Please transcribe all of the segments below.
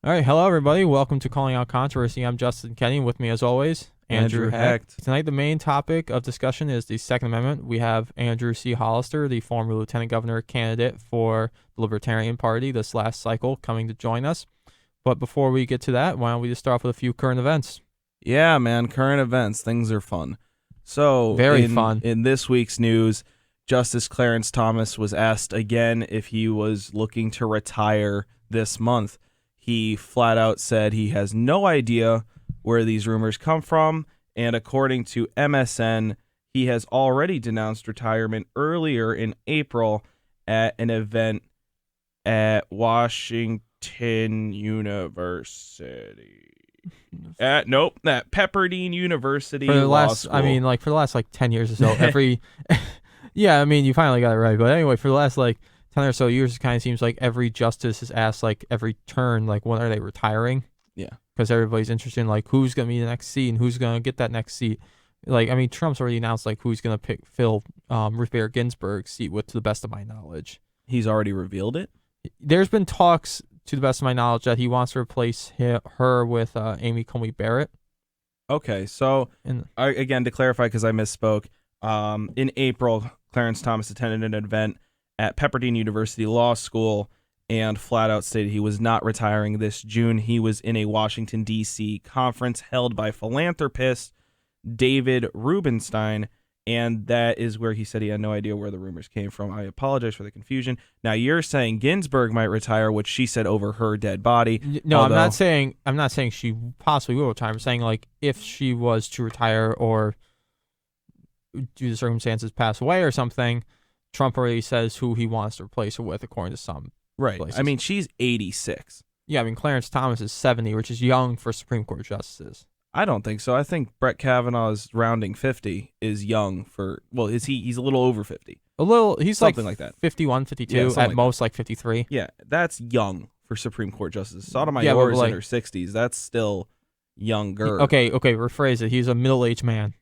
All right, hello everybody. Welcome to Calling Out Controversy. I'm Justin Kenyon. With me, as always, Andrew Hecht. Tonight, the main topic of discussion is the Second Amendment. We have Andrew C. Hollister, the former lieutenant governor candidate for the Libertarian Party this last cycle, coming to join us. But before we get to that, why don't we just start off with a few current events? Yeah, man, current events. Things are fun. So, Very fun. In this week's news, Justice Clarence Thomas was asked again if he was looking to retire this month. He flat out said he has no idea where these rumors come from, and according to MSN, he has already denounced retirement earlier in April at an event at Washington University. At Pepperdine University For the Law last, School. I mean, for the last 10 years or so, yeah, I mean, you finally got it right. But anyway, for the last 10 or so years, it kind of seems like every justice is asked every turn, when are they retiring? Yeah. Because everybody's interested in who's going to be the next seat and who's going to get that next seat. Trump's already announced who's going to fill Ruth Bader Ginsburg's seat with, to the best of my knowledge. He's already revealed it? There's been talks, to the best of my knowledge, that he wants to replace her with Amy Coney Barrett. Okay, so again, to clarify, because I misspoke, in April, Clarence Thomas attended an event at Pepperdine University Law School and flat out stated he was not retiring this June. He was in a Washington, D.C. conference held by philanthropist David Rubenstein, and that is where he said he had no idea where the rumors came from. I apologize for the confusion. Now, you're saying Ginsburg might retire, which she said over her dead body. No, although, I'm not saying she possibly will retire. I'm saying if she was to retire or due to circumstances pass away or something, Trump already says who he wants to replace her with, according to some places. I mean, she's 86. Yeah, I mean, Clarence Thomas is 70, which is young for Supreme Court justices. I don't think so. I think Brett Kavanaugh's rounding 50 is young for, he's a little over 50. He's something like that. 51, 52, at most 53. Yeah, that's young for Supreme Court justices. Sotomayor's in her 60s. That's still younger. Okay, rephrase it. He's a middle-aged man.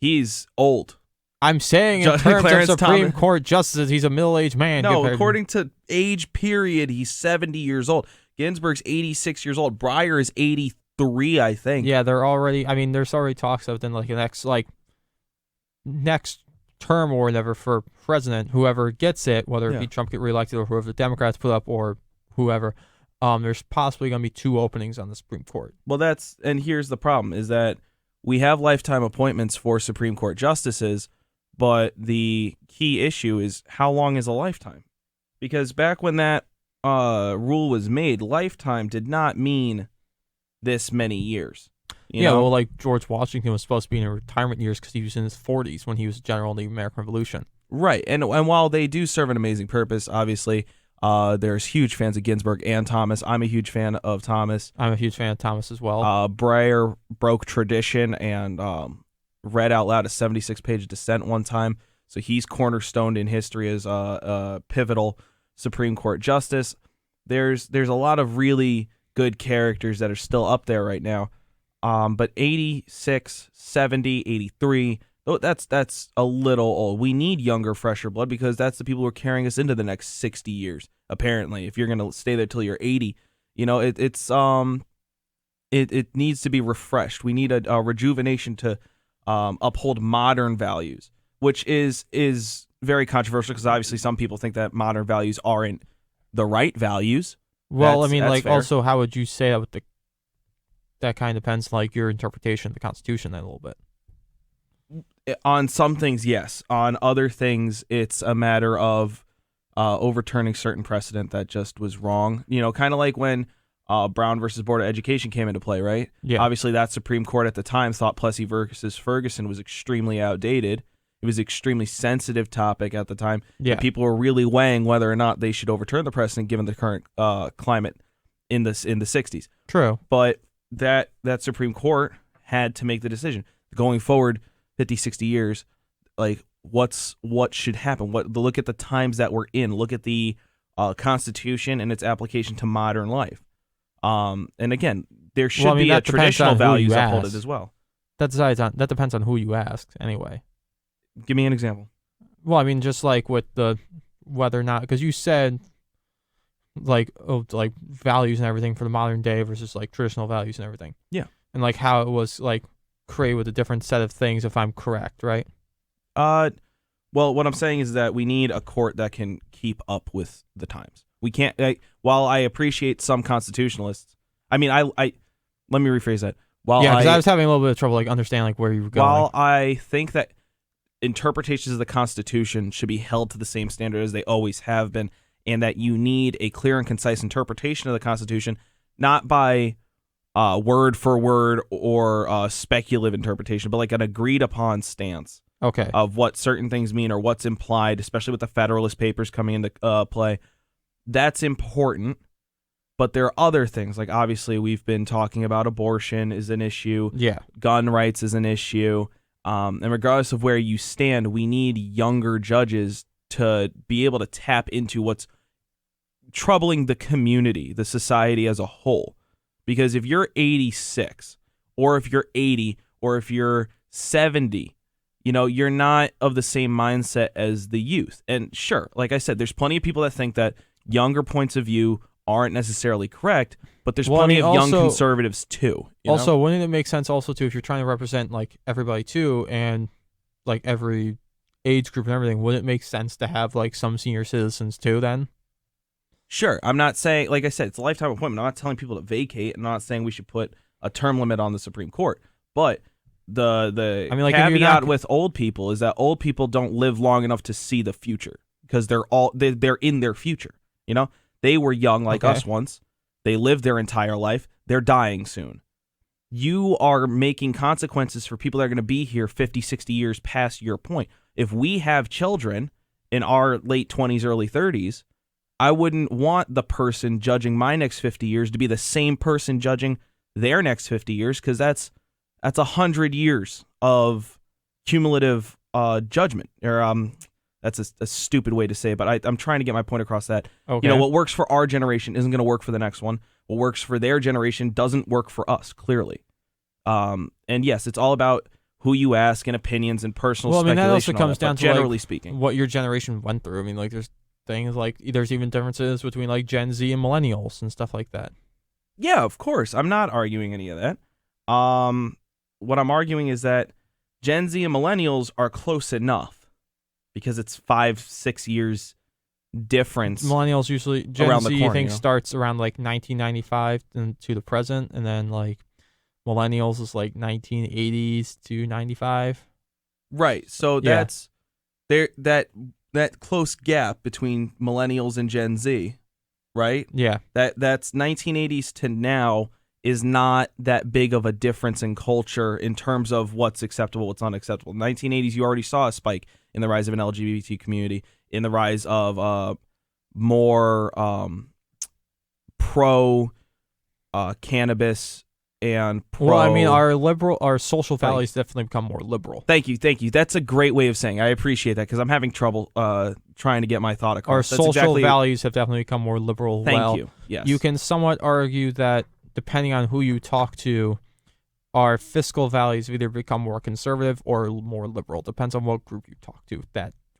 He's old. I'm saying in terms of Supreme Court justices, he's a middle-aged man. No, according to age period, he's 70 years old. Ginsburg's 86 years old. Breyer is 83, I think. Yeah, there's already talks of then the next term or whatever for president, whoever gets it, whether it be Trump get reelected or whoever the Democrats put up or whoever, there's possibly going to be 2 openings on the Supreme Court. Well, and here's the problem, is that we have lifetime appointments for Supreme Court justices, but the key issue is how long is a lifetime? Because back when that rule was made, lifetime did not mean this many years. You know? Well, George Washington was supposed to be in retirement years because he was in his 40s when he was general in the American Revolution. Right, and while they do serve an amazing purpose, obviously, there's huge fans of Ginsburg and Thomas. I'm a huge fan of Thomas. I'm a huge fan of Thomas as well. Breyer broke tradition and read out loud a 76-page dissent one time, so he's cornerstoned in history as a pivotal Supreme Court justice. There's a lot of really good characters that are still up there right now, but 86, 70, 83, that's a little old. We need younger, fresher blood because that's the people who are carrying us into the next 60 years, apparently, if you're going to stay there till you're 80. It needs to be refreshed. We need a rejuvenation to uphold modern values, which is very controversial because obviously some people think that modern values aren't the right values. Well, that's fair. Also, how would you say that that kind of depends, your interpretation of the Constitution then a little bit? On some things, yes. On other things, it's a matter of overturning certain precedent that just was wrong. Kind of like when Brown versus Board of Education came into play, right? Yeah. Obviously, that Supreme Court at the time thought Plessy versus Ferguson was extremely outdated. It was an extremely sensitive topic at the time. Yeah. And people were really weighing whether or not they should overturn the precedent given the current climate in the 60s. True. But that Supreme Court had to make the decision. Going forward 50, 60 years, what should happen? Look at the times that we're in. Look at the Constitution and its application to modern life. And again, there should be a traditional values upheld as well. That depends on who you ask, anyway. Give me an example. Well, just with the whether or not, because you said like values and everything for the modern day versus like traditional values and everything. Yeah. And like how it was like created with a different set of things, if I'm correct, right? Well, what I'm saying is that we need a court that can keep up with the times. We can't. While I appreciate some constitutionalists, I mean, I let me rephrase that. Because I was having a little bit of trouble like understanding like where you were going. While I think that interpretations of the Constitution should be held to the same standard as they always have been, and that you need a clear and concise interpretation of the Constitution, not by word for word or speculative interpretation, but like an agreed upon stance of what certain things mean or what's implied, especially with the Federalist Papers coming into play. That's important. But there are other things, like obviously we've been talking about abortion is an issue. Yeah. Gun rights is an issue. And regardless of where you stand, we need younger judges to be able to tap into what's troubling the community, the society as a whole. Because if you're 86, or if you're 80, or if you're 70, you're not of the same mindset as the youth. And sure, like I said, there's plenty of people that think that younger points of view aren't necessarily correct, but there's plenty of young conservatives too. Also, wouldn't it make sense also too, if you're trying to represent like everybody too, and like every age group and everything, would it make sense to have like some senior citizens too then? Sure. I'm not saying, like I said, it's a lifetime appointment. I'm not telling people to vacate. I'm not saying we should put a term limit on the Supreme Court. But the caveat with old people is that old people don't live long enough to see the future because they're in their future. They were young like us once. They lived their entire life. They're dying soon. You are making consequences for people that are going to be here 50, 60 years past your point. If we have children in our late 20s, early 30s, I wouldn't want the person judging my next 50 years to be the same person judging their next 50 years because that's 100 years of cumulative judgment. Or that's a stupid way to say it, but I'm trying to get my point across that, what works for our generation isn't going to work for the next one. What works for their generation doesn't work for us, clearly. And yes, it's all about who you ask and opinions and personal speculation. Well, I mean, that also comes down to, generally speaking, what your generation went through. I mean, like, there's things like, there's even differences between, like, Gen Z and millennials and stuff like that. Yeah, of course. I'm not arguing any of that. What I'm arguing is that Gen Z and millennials are close enough. Because it's 5-6 years difference. Millennials usually Gen Z I think starts around like 1995 to the present, and then like millennials is like 1980s to 95. Right. So that's there that close gap between millennials and Gen Z, right? Yeah. That's 1980s to now is not that big of a difference in culture in terms of what's acceptable, what's unacceptable. In the 1980s, you already saw a spike in the rise of an LGBT community, in the rise of more pro cannabis and pro. Well, I mean, our social values definitely become more liberal. Thank you. That's a great way of saying it. I appreciate that because I'm having trouble trying to get my thought across. Our social values have definitely become more liberal. Thank you. Yes. You can somewhat argue that depending on who you talk to, our fiscal values either become more conservative or more liberal. Depends on what group you talk to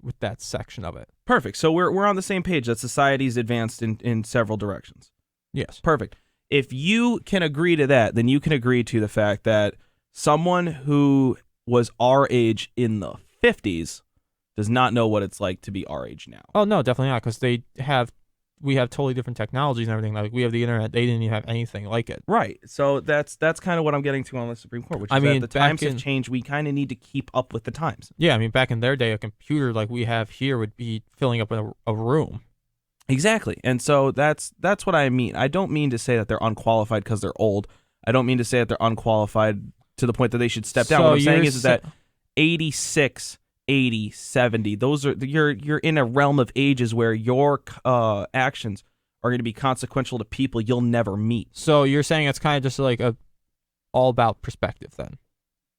with that section of it. Perfect. So we're on the same page that society's advanced in several directions. Yes. Perfect. If you can agree to that, then you can agree to the fact that someone who was our age in the 50s does not know what it's like to be our age now. Oh, no, definitely not, because we have totally different technologies and everything. Like, we have the internet. They didn't even have anything like it. Right. So that's kind of what I'm getting to on the Supreme Court, which is that the times have changed. We kind of need to keep up with the times. Yeah, I mean, back in their day, a computer like we have here would be filling up a room. Exactly. And so that's what I mean. I don't mean to say that they're unqualified because they're old. I don't mean to say that they're unqualified to the point that they should step down. What I'm saying is that 86, 80, 70, those are you're in a realm of ages where your actions are going to be consequential to people you'll never meet. So you're saying it's kind of just like all about perspective then?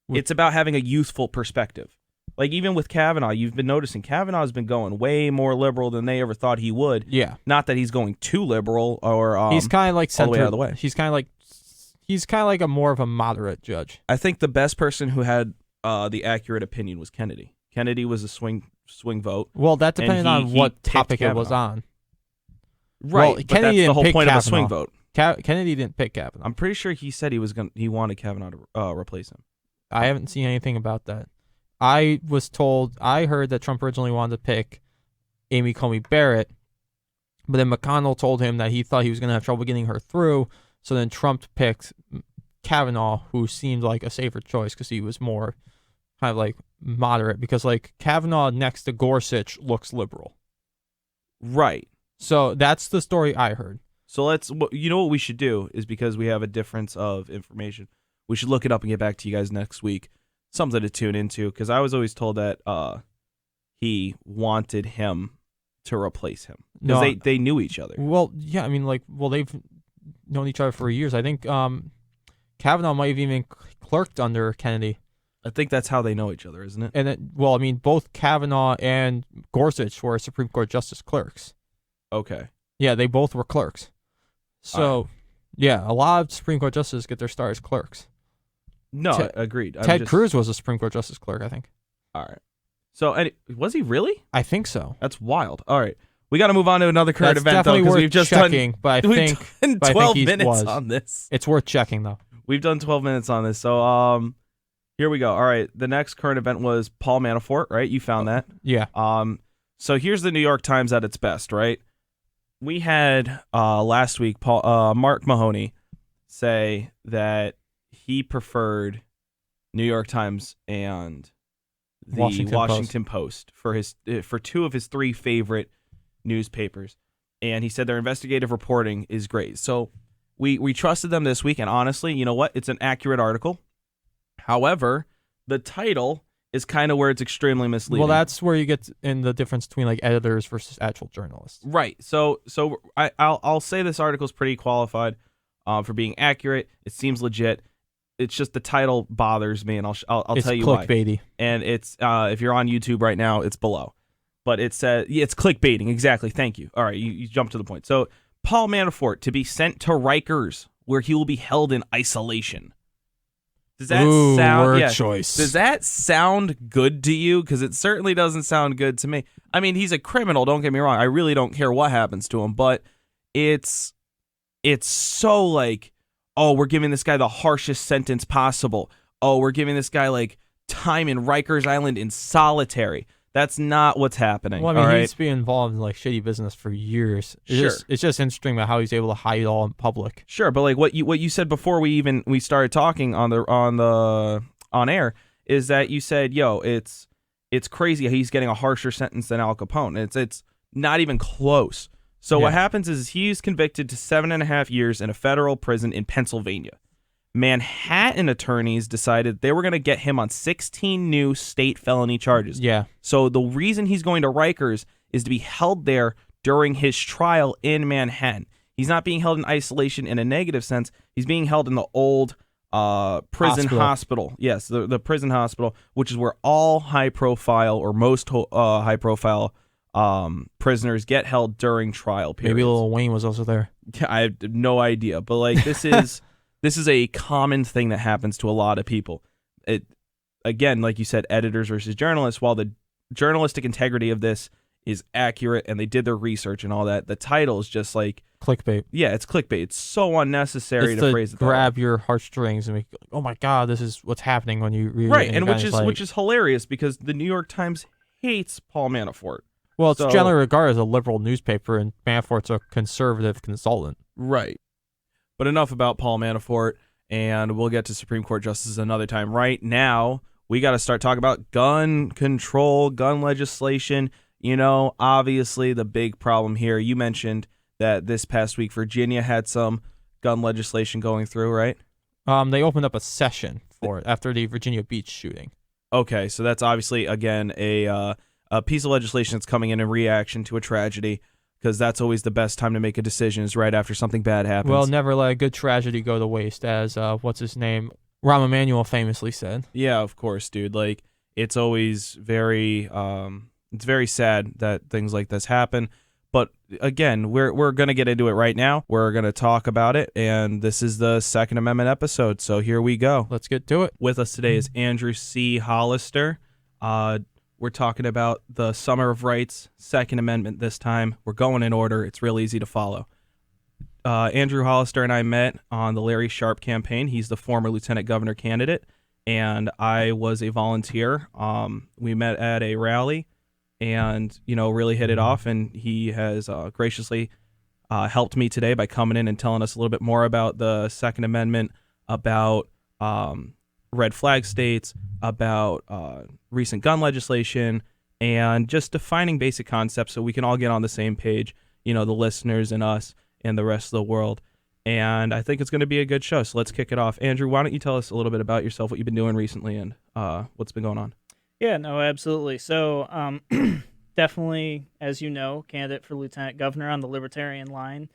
It's about having a youthful perspective. Like, even with Kavanaugh, you've been noticing Kavanaugh's been going way more liberal than they ever thought he would. Yeah. Not that he's going too liberal or he's kind of like all the way out of the way. He's kind of like a more of a moderate judge. I think the best person who had the accurate opinion was Kennedy. Kennedy was a swing vote. Well, that depended on what topic it was on. Right, Well, but that's the whole point of a swing Kavanaugh. vote. Kennedy didn't pick Kavanaugh. I'm pretty sure he said he wanted Kavanaugh to replace him. I haven't seen anything about that. I heard that Trump originally wanted to pick Amy Coney Barrett, but then McConnell told him that he thought he was going to have trouble getting her through. So then Trump picked Kavanaugh, who seemed like a safer choice because he was more kind of like moderate. Because like Kavanaugh next to Gorsuch looks liberal. Right. So that's the story I heard. So what we should do is, because we have a difference of information, we should look it up and get back to you guys next week. Something to tune into, because I was always told that he wanted him to replace him because they knew each other. Well, yeah, I mean, they've known each other for years. I think Kavanaugh might have even clerked under Kennedy. I think that's how they know each other, isn't it? And I mean, both Kavanaugh and Gorsuch were Supreme Court justice clerks. Okay. Yeah, they both were clerks. So, yeah, a lot of Supreme Court justices get their start as clerks. No, agreed. Ted Cruz was a Supreme Court justice clerk, I think. All right. So, was he really? I think so. That's wild. All right. We got to move on to another current event, though, because we've just checking, but I think 12 minutes on this. It's worth checking, though. We've done 12 minutes on this. So, here we go. All right. The next current event was Paul Manafort, right? You found that. Yeah. So here's the New York Times at its best, right? We had last week Mark Mahoney say that he preferred New York Times and the Washington Post for two of his three favorite newspapers, and he said their investigative reporting is great. So we trusted them this week, and honestly, you know what? It's an accurate article. However, the title is kind of where it's extremely misleading. Well, that's where you get in the difference between like editors versus actual journalists. Right. So I'll say this article is pretty qualified for being accurate. It seems legit. It's just the title bothers me, and I'll tell you why. It's clickbaity. And it's if you're on YouTube right now, it's below. But it says it's clickbaiting. Exactly. Thank you. All right, you jumped to the point. So Paul Manafort to be sent to Rikers, where he will be held in isolation. Does that sound choice? Does that sound good to you? Because it certainly doesn't sound good to me. I mean, he's a criminal. Don't get me wrong. I really don't care what happens to him. But it's so like, oh, we're giving this guy the harshest sentence possible. Oh, we're giving this guy like time in Rikers Island in solitary. That's not what's happening. Well, I mean, he's been involved in like shitty business for years. It's just interesting about how he's able to hide it all in public. Sure, but like what you said before we started talking on air is that you said, yo, it's crazy how he's getting a harsher sentence than Al Capone. It's not even close. So what happens is he's convicted to 7.5 years in a federal prison in Pennsylvania. Manhattan attorneys decided they were going to get him on 16 new state felony charges. Yeah. So the reason he's going to Rikers is to be held there during his trial in Manhattan. He's not being held in isolation in a negative sense. He's being held in the old prison hospital. Yes, the prison hospital, which is where all high-profile or most high-profile prisoners get held during trial periods. Maybe Lil Wayne was also there. I have no idea, but like this is this is a common thing that happens to a lot of people. It again, like you said, editors versus journalists. While the journalistic integrity of this is accurate and they did their research and all that, the title is just like clickbait. Yeah, it's clickbait. It's so unnecessary to phrase it. Grab your heartstrings and make, oh my God, this is what's happening when you read right, it. And which is hilarious because the New York Times hates Paul Manafort. Well, it's generally regarded as a liberal newspaper, and Manafort's a conservative consultant. Right. But enough about Paul Manafort, and we'll get to Supreme Court justices another time. Right now, we got to start talking about gun control, gun legislation. You know, obviously the big problem here, you mentioned that this past week Virginia had some gun legislation going through, right? They opened up a session for it after the Virginia Beach shooting. Okay, so that's obviously, again, a piece of legislation that's coming in reaction to a tragedy, because that's always the best time to make a decision is right after something bad happens. Well, never let a good tragedy go to waste, as what's his name, Rahm Emanuel famously said. Yeah, of course, dude. Like, it's always very sad that things like this happen. But again, we're going to get into it right now. We're going to talk about it, and this is the Second Amendment episode, so here we go. Let's get to it. With us today is Andrew C. Hollister. We're We're talking about the Summer of Rights, Second Amendment this time. We're going in order. It's real easy to follow. Andrew Hollister and I met on the Larry Sharpe campaign. He's the former lieutenant governor candidate, and I was a volunteer. We met at a rally and, really hit it off, and he has graciously helped me today by coming in and telling us a little bit more about the Second Amendment, about red flag states, about recent gun legislation, and just defining basic concepts so we can all get on the same page, the listeners and us and the rest of the world. And I think it's going to be a good show. So let's kick it off. Andrew, why don't you tell us a little bit about yourself, what you've been doing recently, and what's been going on? Yeah, no, absolutely. So definitely, as you know, candidate for lieutenant governor on the Libertarian line.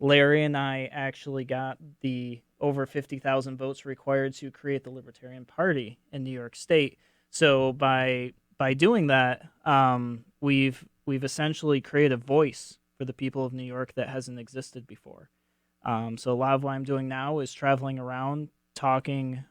Larry and I actually got the over 50,000 votes required to create the Libertarian Party in New York State. So by doing that, we've essentially created a voice for the people of New York that hasn't existed before. So a lot of what I'm doing now is traveling around, talking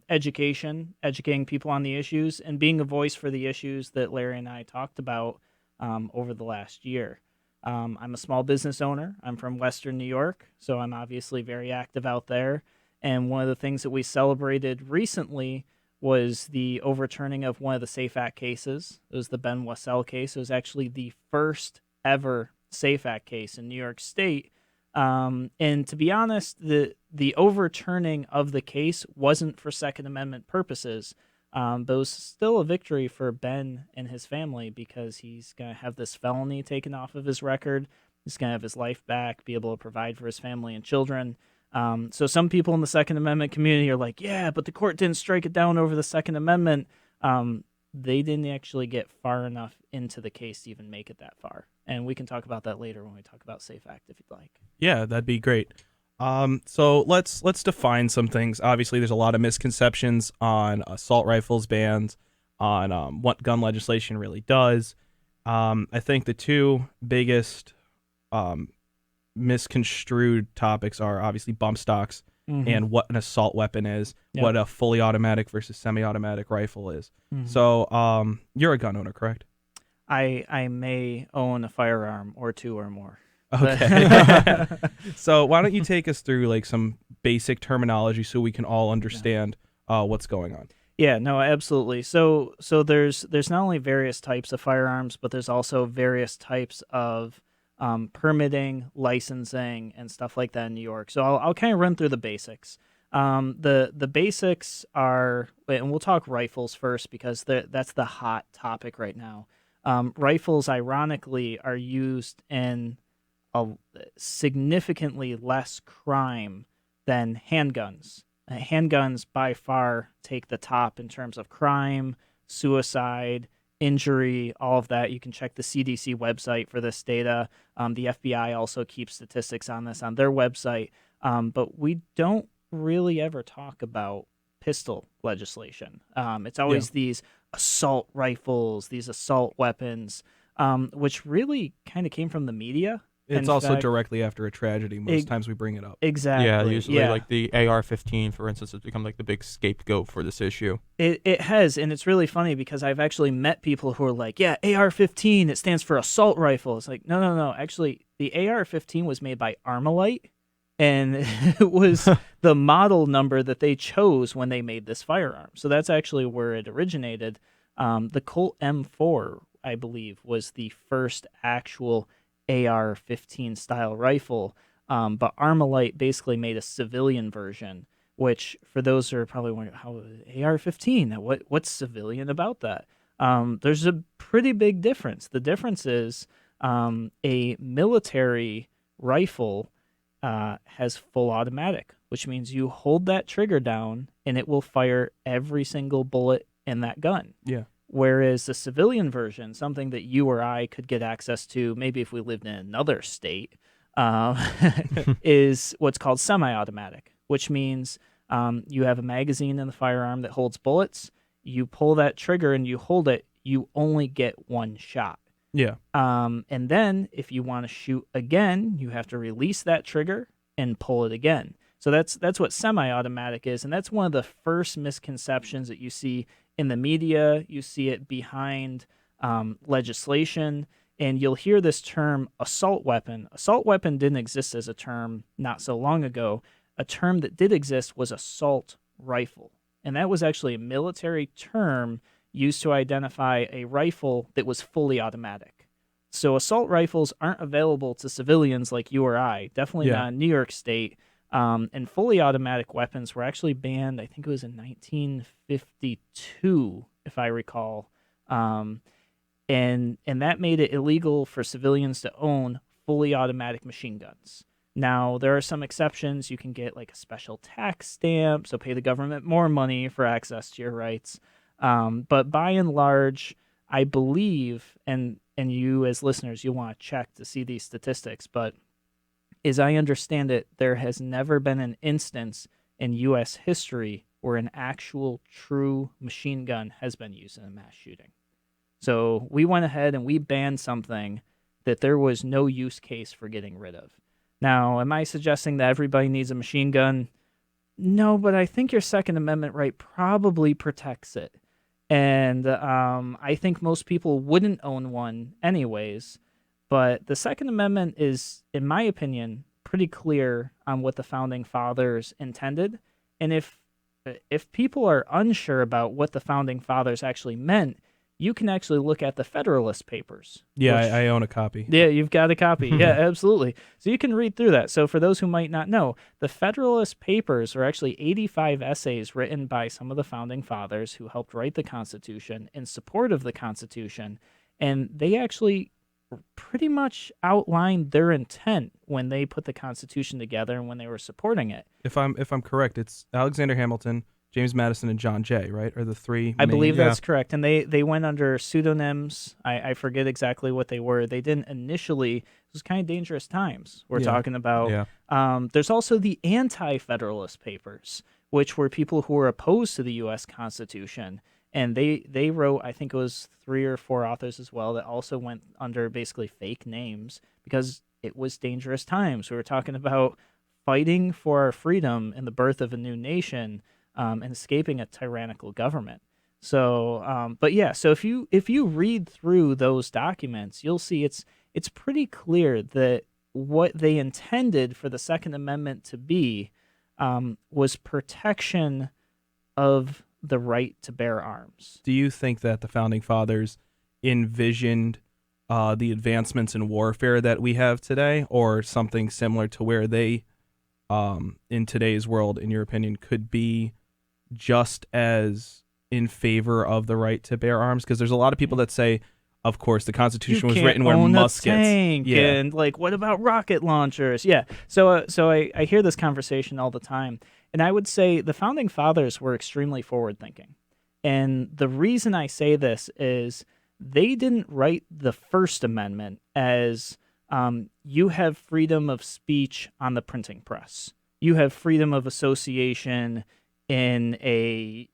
educating people on the issues, and being a voice for the issues that Larry and I talked about over the last year. I'm a small business owner. I'm from Western New York, so I'm obviously very active out there. And one of the things that we celebrated recently was the overturning of one of the SAFE Act cases. It was the Ben Wassell case. It was actually the first ever SAFE Act case in New York State. And to be honest, the overturning of the case wasn't for Second Amendment purposes, but it was still a victory for Ben and his family because he's going to have this felony taken off of his record. He's going to have his life back, be able to provide for his family and children. So some people in the Second Amendment community are like, yeah, but the court didn't strike it down over the Second Amendment. They didn't actually get far enough into the case to even make it that far. And we can talk about that later when we talk about SAFE Act if you'd like. Yeah, that'd be great. So let's define some things. Obviously, there's a lot of misconceptions on assault rifles bans, on what gun legislation really does. I think the two biggest misconstrued topics are obviously bump stocks and what an assault weapon is, what a fully automatic versus semi-automatic rifle is. So you're a gun owner, correct? I may own a firearm or two or more. Okay. So why don't you take us through like some basic terminology so we can all understand what's going on? Yeah, no, absolutely. So there's not only various types of firearms, but there's also various types of permitting, licensing, and stuff like that in New York. So I'll kind of run through the basics. The basics are, and we'll talk rifles first because that's the hot topic right now. Rifles, ironically, are used in a significantly less crime than handguns. Handguns by far take the top in terms of crime, suicide, injury, all of that. You can check the CDC website for this data. The FBI also keeps statistics on this on their website. But we don't really ever talk about pistol legislation. It's always these assault rifles, these assault weapons, which really kind of came from the media. It's also directly after a tragedy. Most times we bring it up. Exactly. Yeah, usually like the AR-15, for instance, has become like the big scapegoat for this issue. It has, and it's really funny because I've actually met people who are like, yeah, AR-15, it stands for assault rifle. It's like, no. Actually, the AR-15 was made by Armalite, and it was the model number that they chose when they made this firearm. So that's actually where it originated. The Colt M4, I believe, was the first actual AR-15 style rifle, but Armalite basically made a civilian version, which for those who are probably wondering, how AR-15, what's civilian about that? There's a pretty big difference. The difference is a military rifle has full automatic, which means you hold that trigger down and it will fire every single bullet in that gun. Yeah. Whereas the civilian version, something that you or I could get access to, maybe if we lived in another state, is what's called semi-automatic, which means you have a magazine in the firearm that holds bullets. You pull that trigger and you hold it, you only get one shot. Yeah. And then if you want to shoot again, you have to release that trigger and pull it again. So that's what semi-automatic is, and that's one of the first misconceptions that you see in the media. You see it behind legislation. And you'll hear this term assault weapon. Assault weapon didn't exist as a term not so long ago. A term that did exist was assault rifle. And that was actually a military term used to identify a rifle that was fully automatic. So assault rifles aren't available to civilians like you or I, definitely not in New York State. And fully automatic weapons were actually banned, I think it was in 1952, if I recall. And that made it illegal for civilians to own fully automatic machine guns. Now, there are some exceptions. You can get like a special tax stamp, so pay the government more money for access to your rights. But by and large, I believe, and you as listeners, you'll want to check to see these statistics, but as I understand it, there has never been an instance in U.S. history where an actual true machine gun has been used in a mass shooting. So we went ahead and we banned something that there was no use case for getting rid of. Now, am I suggesting that everybody needs a machine gun? No, but I think your Second Amendment right probably protects it. And I think most people wouldn't own one anyways. But the Second Amendment is, in my opinion, pretty clear on what the Founding Fathers intended. And if people are unsure about what the Founding Fathers actually meant, you can actually look at the Federalist Papers. Yeah, I own a copy. Yeah, you've got a copy. Yeah, absolutely. So you can read through that. So for those who might not know, the Federalist Papers are actually 85 essays written by some of the Founding Fathers who helped write the Constitution in support of the Constitution. And they actually pretty much outlined their intent when they put the Constitution together and when they were supporting it. If I'm correct, it's Alexander Hamilton, James Madison, and John Jay, right? Are the three I believe that's correct. And they went under pseudonyms. I forget exactly what they were. They didn't initially. It was kind of dangerous times we're talking about. Yeah. There's also the Anti-Federalist Papers, which were people who were opposed to the U.S. Constitution. And they wrote, I think it was 3 or 4 authors as well, that also went under basically fake names because it was dangerous times. We were talking about fighting for our freedom and the birth of a new nation, and escaping a tyrannical government. So, but yeah, so if you read through those documents, you'll see it's pretty clear that what they intended for the Second Amendment to be was protection of the right to bear arms. Do you think that the Founding Fathers envisioned the advancements in warfare that we have today, or something similar to where they, in today's world, in your opinion, could be just as in favor of the right to bear arms? Because there's a lot of people that say, of course, the Constitution was written when muskets. A tank and like, what about rocket launchers? Yeah. So I hear this conversation all the time, and I would say the Founding Fathers were extremely forward-thinking. And the reason I say this is they didn't write the First Amendment as you have freedom of speech on the printing press. You have freedom of association in a,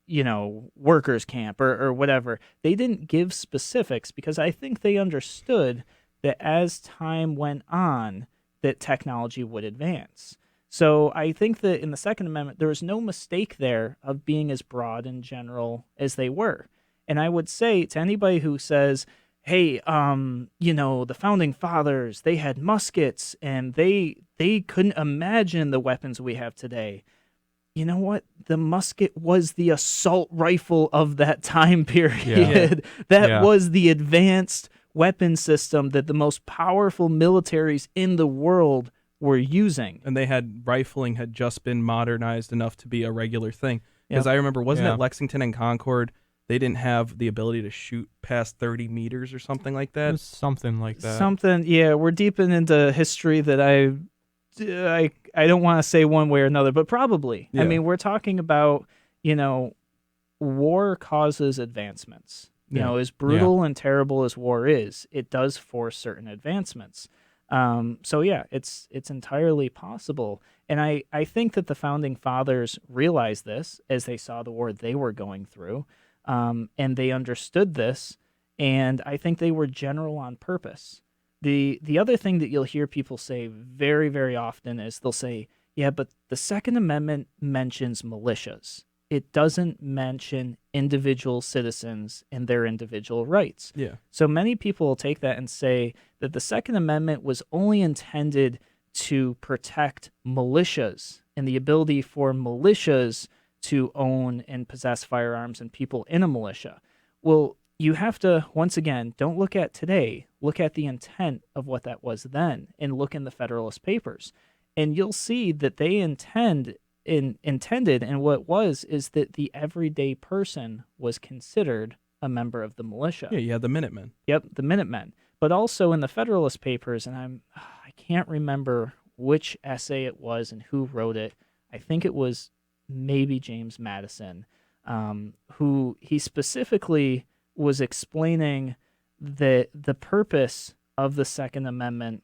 workers' camp or whatever. They didn't give specifics because I think they understood that as time went on, that technology would advance. So I think that in the Second Amendment, there was no mistake there of being as broad and general as they were. And I would say to anybody who says, hey, the Founding Fathers, they had muskets and they couldn't imagine the weapons we have today. You know what? The musket was the assault rifle of that time period. Yeah. That was the advanced weapon system that the most powerful militaries in the world were using. And rifling had just been modernized enough to be a regular thing. Because I remember, wasn't it Lexington and Concord? They didn't have the ability to shoot past 30 meters or something like that? It was something like that. We're deeping into history that I don't want to say one way or another, but probably. Yeah. I mean, we're talking about, war causes advancements. As brutal and terrible as war is, it does force certain advancements. It's entirely possible. And I think that the Founding Fathers realized this as they saw the war they were going through, and they understood this, and I think they were general on purpose. The other thing that you'll hear people say very, very often is they'll say, yeah, but the Second Amendment mentions militias. it doesn't mention individual citizens and their individual rights. Yeah. So many people will take that and say that the Second Amendment was only intended to protect militias and the ability for militias to own and possess firearms and people in a militia. Well, you have to, once again, don't look at today, look at the intent of what that was then, and look in the Federalist Papers. And you'll see that they intended, and what it was is that the everyday person was considered a member of the militia. Yeah, you had the Minutemen. Yep, the Minutemen. But also in the Federalist Papers, and I can't remember which essay it was and who wrote it. I think it was maybe James Madison, who he specifically was explaining that the purpose of the Second Amendment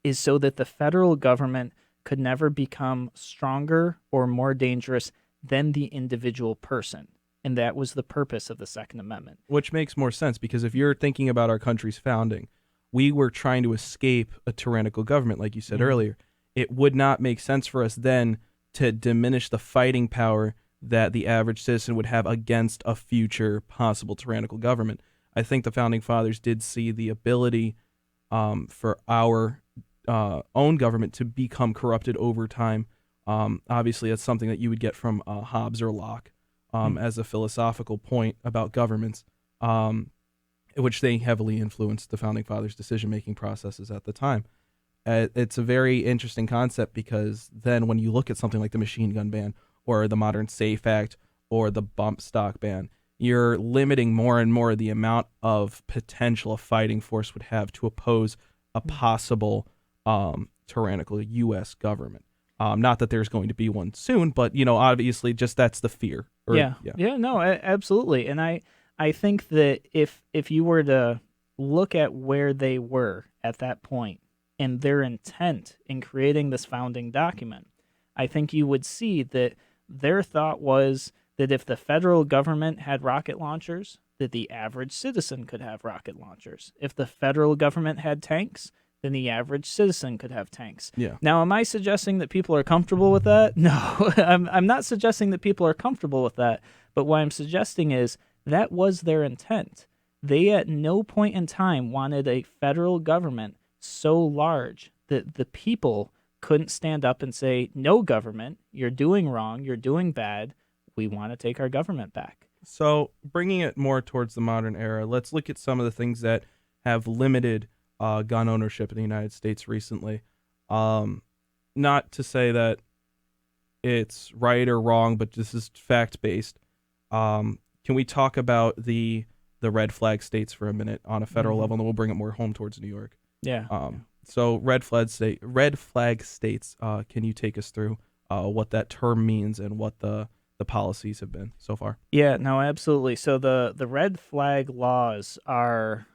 is so that the federal government could never become stronger or more dangerous than the individual person. And that was the purpose of the Second Amendment. Which makes more sense, because if you're thinking about our country's founding, we were trying to escape a tyrannical government, like you said earlier. It would not make sense for us then to diminish the fighting power that the average citizen would have against a future possible tyrannical government. I think the Founding Fathers did see the ability for our own government to become corrupted over time. Obviously, that's something that you would get from Hobbes or Locke as a philosophical point about governments, which they heavily influenced the Founding Fathers' decision-making processes at the time. It's a very interesting concept, because then when you look at something like the machine gun ban or the Modern SAFE Act or the bump stock ban, you're limiting more and more the amount of potential a fighting force would have to oppose a possible tyrannical U.S. government. Not that there's going to be one soon, but, obviously just that's the fear. No, absolutely. And I think that if you were to look at where they were at that point and their intent in creating this founding document, I think you would see that their thought was that if the federal government had rocket launchers, that the average citizen could have rocket launchers. If the federal government had tanks, then the average citizen could have tanks. Yeah. Now, am I suggesting that people are comfortable with that? No, I'm not suggesting that people are comfortable with that. But what I'm suggesting is that was their intent. They at no point in time wanted a federal government so large that the people couldn't stand up and say, no, government, you're doing wrong, you're doing bad, we want to take our government back. So bringing it more towards the modern era, let's look at some of the things that have limited gun ownership in the United States recently. Not to say that it's right or wrong, but this is fact-based. Can we talk about the red flag states for a minute on a federal level, and then we'll bring it more home towards New York? Yeah. So red flag states, can you take us through what that term means and what the policies have been so far? Yeah, no, absolutely. So the red flag laws are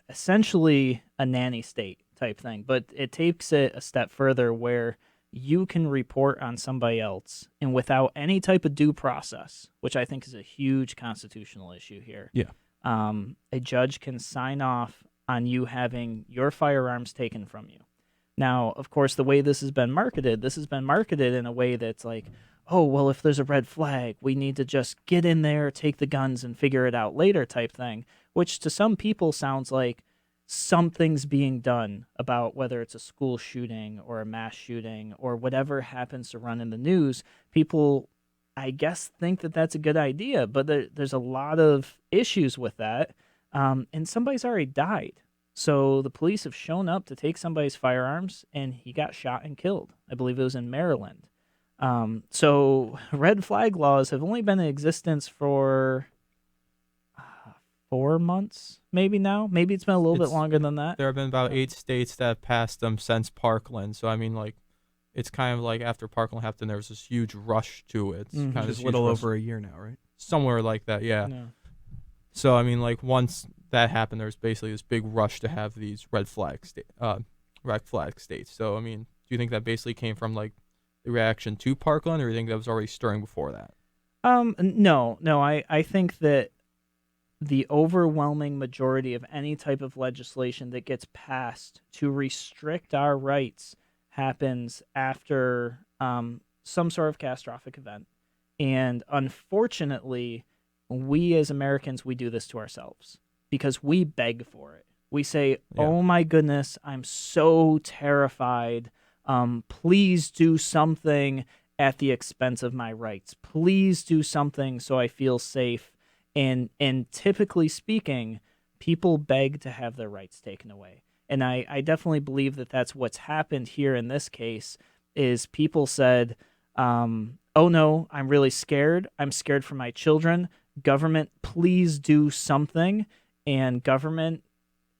essentially a nanny state type thing, but it takes it a step further where you can report on somebody else and without any type of due process, which I think is a huge constitutional issue here. Yeah. A judge can sign off on you having your firearms taken from you. Now, of course, the way this has been marketed in a way that's like, oh, well, if there's a red flag, we need to just get in there, take the guns, and figure it out later type thing, which to some people sounds like something's being done about whether it's a school shooting or a mass shooting or whatever happens to run in the news. People, I guess, think that that's a good idea, but there's a lot of issues with that, and somebody's already died. So the police have shown up to take somebody's firearms, and he got shot and killed. I believe it was in Maryland. So red flag laws have only been in existence for 4 months, maybe now. Maybe it's been a little bit longer than that. There have been about 8 states that have passed them since Parkland. So, I mean, like, it's kind of like after Parkland happened, there was this huge rush to it. It's kind of just a little over a year now, right? Somewhere like that, yeah. So, I mean, like, once that happened, there was basically this big rush to have these red flag states. So, I mean, do you think that basically came from, like, the reaction to Parkland, or do you think that was already stirring before that? No. I think that the overwhelming majority of any type of legislation that gets passed to restrict our rights happens after some sort of catastrophic event. And unfortunately, we as Americans, we do this to ourselves because we beg for it. We say, oh my goodness, I'm so terrified. Please do something at the expense of my rights. Please do something so I feel safe. And typically speaking, people beg to have their rights taken away. And I definitely believe that that's what's happened here in this case is people said, oh no, I'm really scared. I'm scared for my children. Government, please do something. And government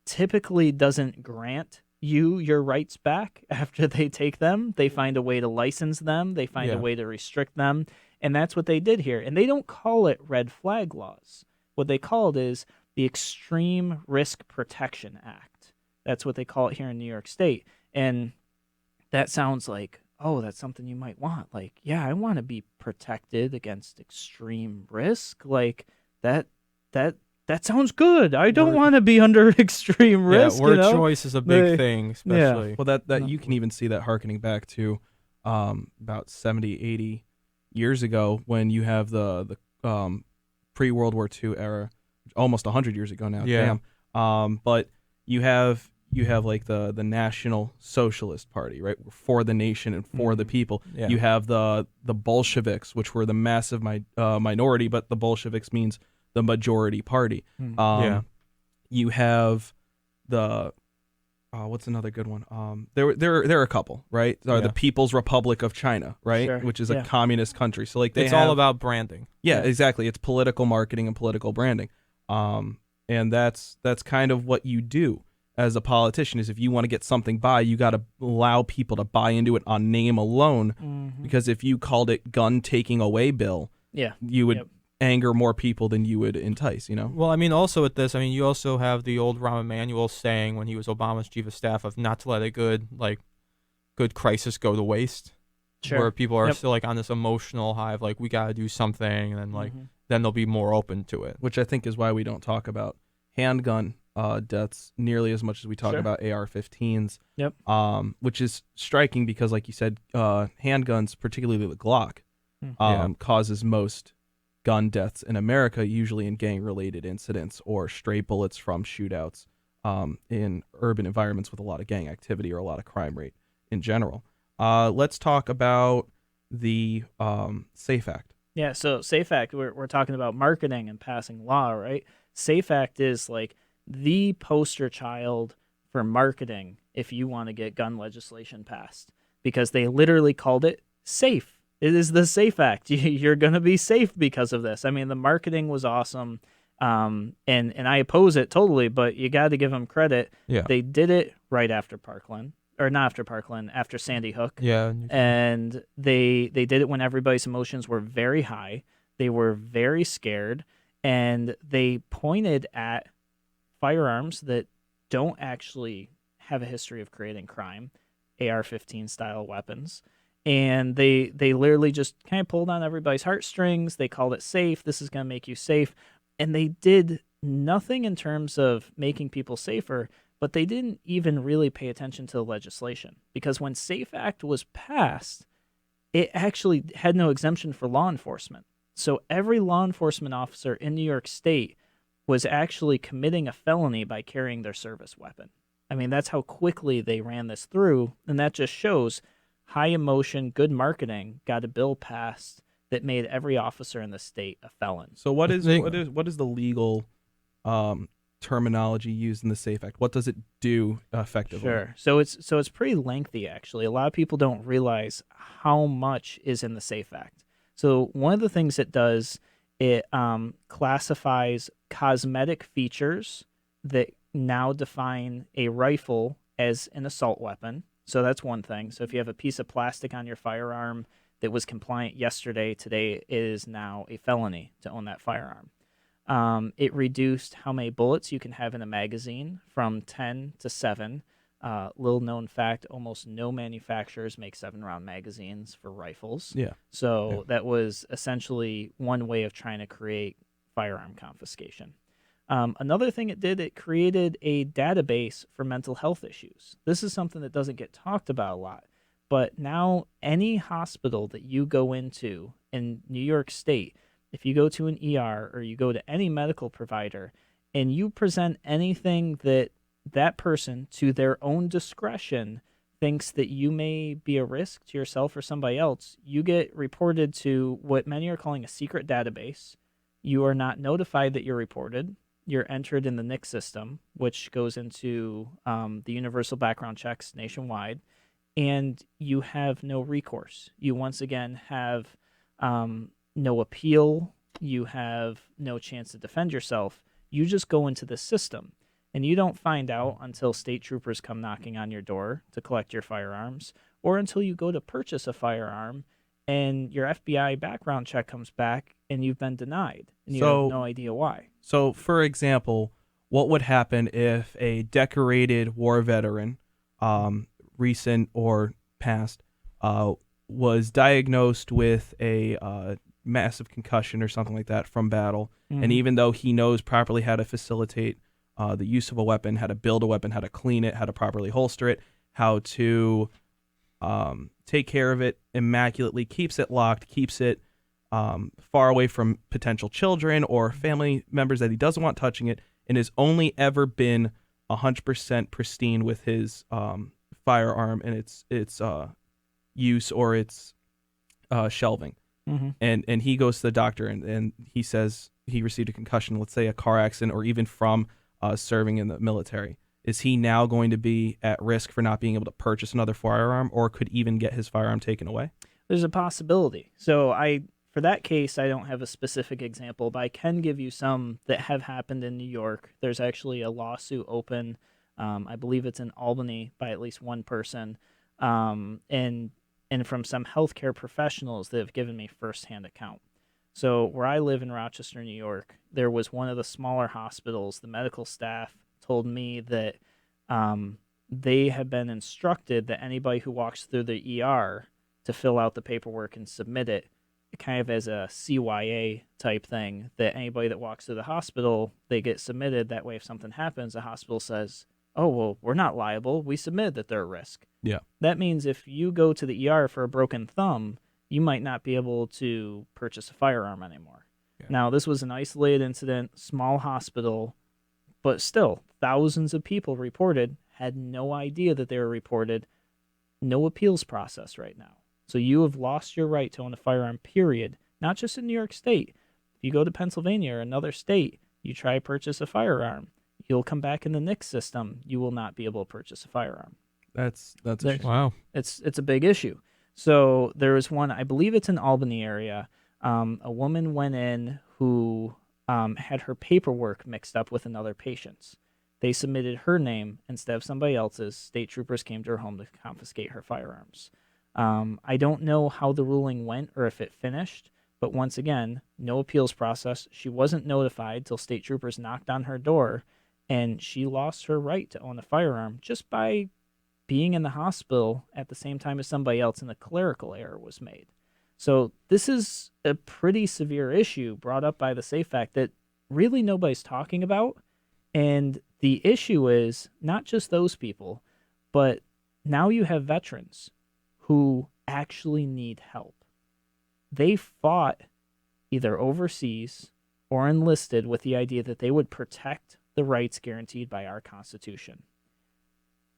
typically doesn't grant you your rights back after they take them. They find a way to license them. They find a way to restrict them. And that's what they did here. And they don't call it red flag laws. What they call it is the Extreme Risk Protection Act. That's what they call it here in New York State. And that sounds like, oh, that's something you might want. Like, yeah, I want to be protected against extreme risk. Like that sounds good. I don't want to be under extreme risk. Yeah, word choice is a big thing, especially. Well, that you can even see that harkening back to about 70, 80 years ago when you have the pre-World War II era, almost 100 years ago now. Yeah. Damn. But you have like the National Socialist Party, right? For the nation and for the people. Yeah. You have the Bolsheviks, which were the massive minority, but the Bolsheviks means the majority party. You have the what's another good one? There are a couple, right? The People's Republic of China, right? Sure. Which is a communist country. So like it's all about branding. Yeah, exactly. It's political marketing and political branding. And that's kind of what you do as a politician is if you want to get something by, you got to allow people to buy into it on name alone. Because if you called it gun taking away bill, you would anger more people than you would entice, you know? Well, I mean, also with this, I mean, you also have the old Rahm Emanuel saying when he was Obama's chief of staff of not to let a good crisis go to waste. Sure. Where people are still like on this emotional high of like, we got to do something. And then then they'll be more open to it. Which I think is why we don't talk about handgun deaths nearly as much as we talk about AR-15s. Which is striking because, like you said, handguns, particularly the Glock, causes most gun deaths in America, usually in gang-related incidents or stray bullets from shootouts in urban environments with a lot of gang activity or a lot of crime rate in general. Let's talk about the SAFE Act. Yeah, so SAFE Act, we're talking about marketing and passing law, right? SAFE Act is like the poster child for marketing if you want to get gun legislation passed because they literally called it SAFE. It is the SAFE Act. You're going to be safe because of this. I mean, the marketing was awesome, and I oppose it totally, but you got to give them credit. Yeah. They did it right after Parkland, or not after Parkland, after Sandy Hook. Yeah. And they did it when everybody's emotions were very high. They were very scared, and they pointed at firearms that don't actually have a history of creating crime, AR-15 style weapons. And they literally just kind of pulled on everybody's heartstrings. They called it safe. This is going to make you safe. And they did nothing in terms of making people safer, but they didn't even really pay attention to the legislation. Because when SAFE Act was passed, it actually had no exemption for law enforcement. So every law enforcement officer in New York State was actually committing a felony by carrying their service weapon. I mean, that's how quickly they ran this through. And that just shows high emotion, good marketing got a bill passed that made every officer in the state a felon. So what is the legal terminology used in the SAFE Act? What does it do effectively? Sure. So it's pretty lengthy actually. A lot of people don't realize how much is in the SAFE Act. So one of the things it does, it classifies cosmetic features that now define a rifle as an assault weapon. So that's one thing. So if you have a piece of plastic on your firearm that was compliant yesterday, today it is now a felony to own that firearm. It reduced how many bullets you can have in a magazine from 10 to 7. Little known fact, almost no manufacturers make 7-round magazines for rifles. Yeah. So that was essentially one way of trying to create firearm confiscation. Another thing it did, it created a database for mental health issues. This is something that doesn't get talked about a lot, But now any hospital that you go into in New York State, if you go to an ER or you go to any medical provider and you present anything that that person, to their own discretion, thinks that you may be a risk to yourself or somebody else, you get reported to what many are calling a secret database. You are not notified that you're reported. You're entered in the NICS system, which goes into the universal background checks nationwide, and you have no recourse. You once again have no appeal. You have no chance to defend yourself. You just go into the system, and you don't find out until state troopers come knocking on your door to collect your firearms, or until you go to purchase a firearm and your FBI background check comes back and you've been denied and you have no idea why. So, for example, what would happen if a decorated war veteran, recent or past, was diagnosed with a massive concussion or something like that from battle, and even though he knows properly how to facilitate the use of a weapon, how to build a weapon, how to clean it, how to properly holster it, how to take care of it immaculately, keeps it locked, keeps it far away from potential children or family members that he doesn't want touching it, and has only ever been 100% pristine with his firearm and its use or its shelving. And he goes to the doctor and he says he received a concussion, let's say a car accident, or even from serving in the military. Is he now going to be at risk for not being able to purchase another firearm, or could even get his firearm taken away? There's a possibility. So for that case, I don't have a specific example, but I can give you some that have happened in New York. There's actually a lawsuit open. I believe it's in Albany by at least one person, and from some healthcare professionals that have given me firsthand account. So where I live in Rochester, New York, there was one of the smaller hospitals. The medical staff told me that they have been instructed that anybody who walks through the ER to fill out the paperwork and submit it, kind of as a CYA type thing, that anybody that walks through the hospital, they get submitted. That way, if something happens, the hospital says, oh, well, we're not liable. We submitted that they're a risk. Yeah. That means if you go to the ER for a broken thumb, you might not be able to purchase a firearm anymore. Yeah. Now, this was an isolated incident, small hospital, but still, thousands of people reported, had no idea that they were reported, no appeals process right now. So you have lost your right to own a firearm, period, not just in New York State. If you go to Pennsylvania or another state, you try to purchase a firearm, you'll come back in the NICS system. You will not be able to purchase a firearm. That's wow. It's a big issue. So there was one, I believe it's in Albany area. A woman went in who had her paperwork mixed up with another patient's. They submitted her name instead of somebody else's. State troopers came to her home to confiscate her firearms. I don't know how the ruling went or if it finished, but once again, no appeals process. She wasn't notified till state troopers knocked on her door, and she lost her right to own a firearm just by being in the hospital at the same time as somebody else, and a clerical error was made. So this is a pretty severe issue brought up by the SAFE Act that really nobody's talking about. And the issue is not just those people, but now you have veterans who actually need help. They fought either overseas or enlisted with the idea that they would protect the rights guaranteed by our Constitution.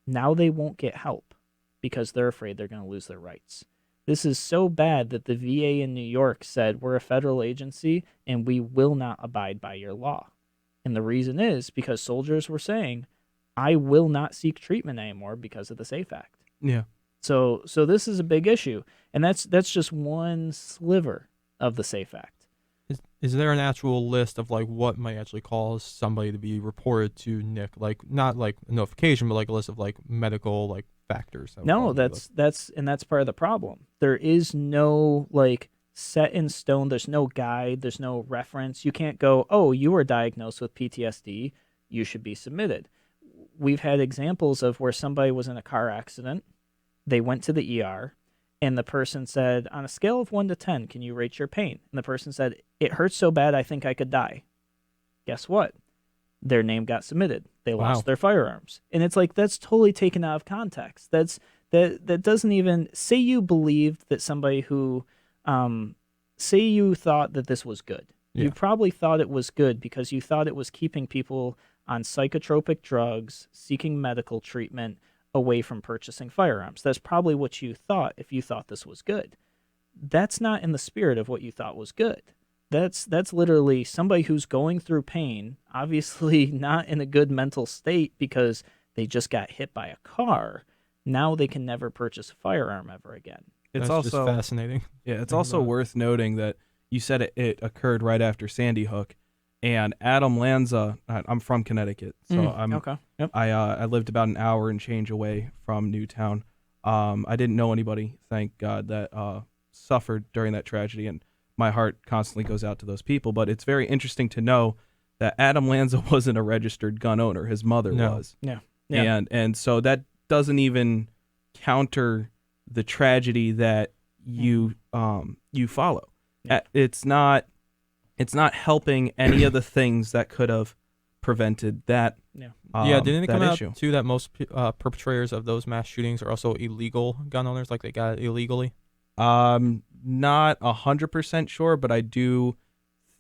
Now they won't get help because they're afraid they're going to lose their rights. This is so bad that the VA in New York said, we're a federal agency and we will not abide by your law. And the reason is because soldiers were saying, I will not seek treatment anymore because of the SAFE Act. Yeah. So this is a big issue. And that's just one sliver of the SAFE Act. Is there an actual list of like what might actually cause somebody to be reported to NIC? Like not like a notification, but like a list of like medical like factors. No, that's part of the problem. There is no like set in stone. There's no guide. There's no reference. You can't go, oh, you were diagnosed with PTSD. You should be submitted. We've had examples of where somebody was in a car accident. They went to the ER. And the person said, on a scale of 1 to 10, can you rate your pain? And the person said, it hurts so bad I think I could die. Guess what? Their name got submitted. They lost their firearms. And it's like, that's totally taken out of context. That's That doesn't even say you believed that somebody who, say you thought that this was good. Yeah. You probably thought it was good because you thought it was keeping people on psychotropic drugs, seeking medical treatment, away from purchasing firearms. That's probably what you thought if you thought this was good. That's not in the spirit of what you thought was good. That's literally somebody who's going through pain, obviously not in a good mental state because they just got hit by a car. Now they can never purchase a firearm ever again. It's That's also just fascinating. Yeah, it's also worth noting that you said it occurred right after Sandy Hook, and Adam Lanza. I'm from Connecticut, so Okay. Yep. I lived about an hour and change away from Newtown. I didn't know anybody, thank God, that suffered during that tragedy, and my heart constantly goes out to those people. But it's very interesting to know that Adam Lanza wasn't a registered gun owner; his mother was. Yeah. And so that doesn't even counter the tragedy that you follow. Yeah. It's not helping any of the things that could have prevented that. Didn't it come issue. out too that most perpetrators of those mass shootings are also illegal gun owners, like they got it illegally? Not 100% sure, but I do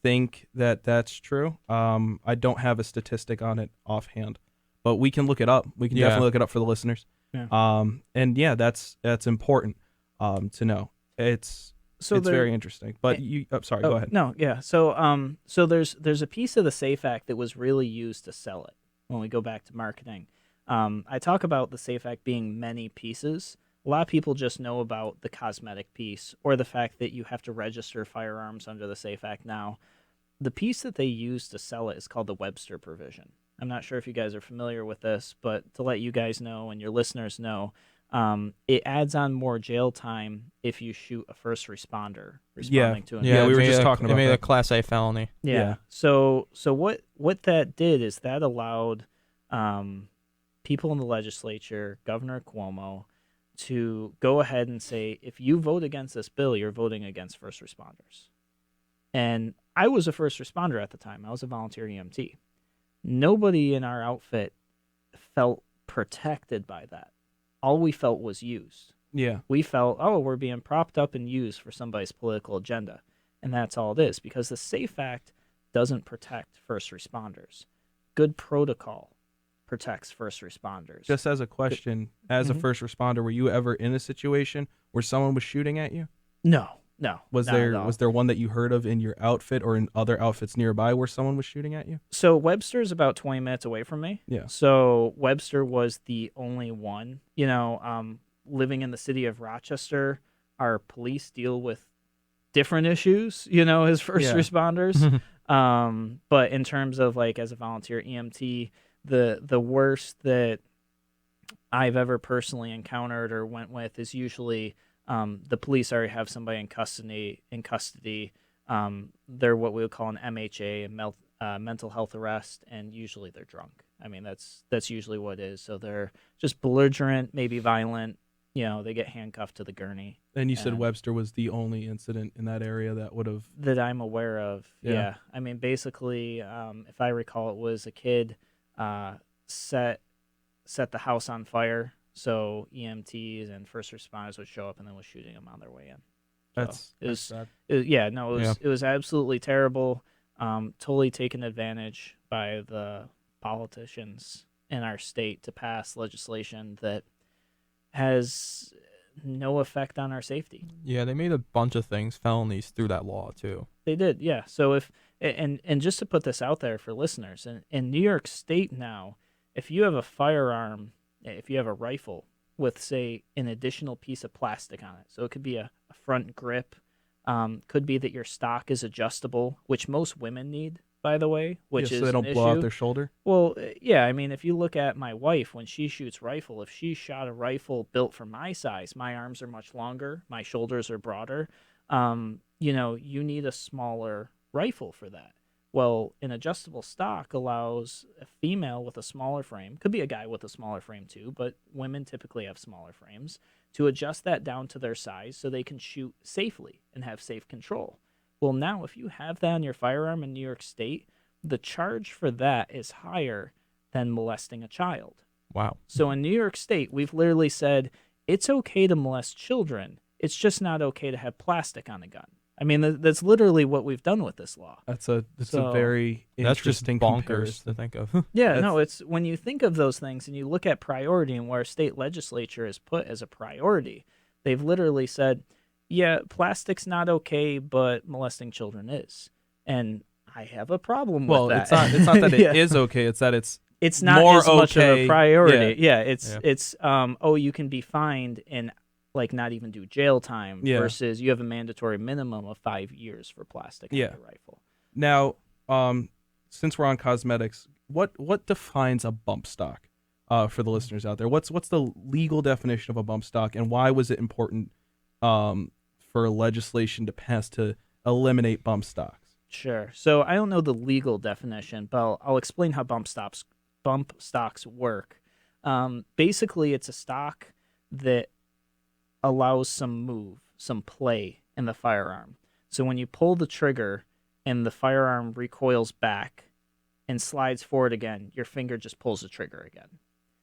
think that that's true. I don't have a statistic on it offhand, but we can look it up. We can definitely look it up for the listeners. Yeah. And yeah, that's important to know. It's very interesting. But sorry, go ahead. No, yeah. So there's a piece of the SAFE Act that was really used to sell it. When we go back to marketing, I talk about the SAFE Act being many pieces. A lot of people just know about the cosmetic piece or the fact that you have to register firearms under the SAFE Act now. The piece that they use to sell it is called the Webster provision. I'm not sure if you guys are familiar with this, but to let you guys know and your listeners know, it adds on more jail time if you shoot a first responder responding to an we were just talking about it made that. a Class A felony. Yeah. So what that did is that allowed people in the legislature, Governor Cuomo, to go ahead and say, if you vote against this bill, you're voting against first responders. And I was a first responder at the time. I was a volunteer EMT. Nobody in our outfit felt protected by that. All we felt was used. Yeah. We felt, we're being propped up and used for somebody's political agenda. And that's all it is, because the SAFE Act doesn't protect first responders. Good protocol protects first responders. Just as a question, as a first responder, were you ever in a situation where someone was shooting at you? No. Was there one that you heard of in your outfit or in other outfits nearby where someone was shooting at you? So Webster's about 20 minutes away from me. Yeah. So Webster was the only one. Living in the city of Rochester, our police deal with different issues, as first responders. But in terms of as a volunteer EMT, the worst that I've ever personally encountered or went with is usually the police already have somebody in custody. They're what we would call an MHA, mental health arrest, and usually they're drunk. I mean, that's usually what it is. So they're just belligerent, maybe violent. They get handcuffed to the gurney. And you said Webster was the only incident in that area that I'm aware of. Yeah. I mean, basically, if I recall, it was a kid set the house on fire. So EMTs and first responders would show up and then was shooting them on their way in. That's sad. It was absolutely terrible. Totally taken advantage by the politicians in our state to pass legislation that has no effect on our safety. Yeah, they made a bunch of things felonies through that law too. They did, yeah. So and just to put this out there for listeners, in New York State now, if you have a firearm, if you have a rifle with, say, an additional piece of plastic on it, so it could be a front grip, could be that your stock is adjustable, which most women need, by the way, which is so they don't blow out their shoulder? Well, yeah, I mean, if you look at my wife, when she shoots rifle, if she shot a rifle built for my size, my arms are much longer, my shoulders are broader, you need a smaller rifle for that. Well, an adjustable stock allows a female with a smaller frame, could be a guy with a smaller frame too, but women typically have smaller frames, to adjust that down to their size so they can shoot safely and have safe control. Well, now if you have that on your firearm in New York State, the charge for that is higher than molesting a child. Wow. So in New York State, we've literally said it's okay to molest children. It's just not okay to have plastic on a gun. I mean, that's literally what we've done with this law. That's a very interesting that's just bonkers comparison to think of. Yeah, no, it's when you think of those things and you look at priority and where state legislature is put as a priority, they've literally said, yeah, plastic's not okay, but molesting children is. And I have a problem with that. It's not that it is okay, it's that it's not more as much of okay. a priority. Yeah. It's you can be fined and like not even do jail time versus you have a mandatory minimum of 5 years for plastic on your rifle. Now, since we're on cosmetics, what defines a bump stock for the listeners out there? What's the legal definition of a bump stock, and why was it important for legislation to pass to eliminate bump stocks? Sure. So I don't know the legal definition, but I'll explain how bump stocks work. Basically, it's a stock that allows some play in the firearm. So when you pull the trigger and the firearm recoils back and slides forward again, your finger just pulls the trigger again.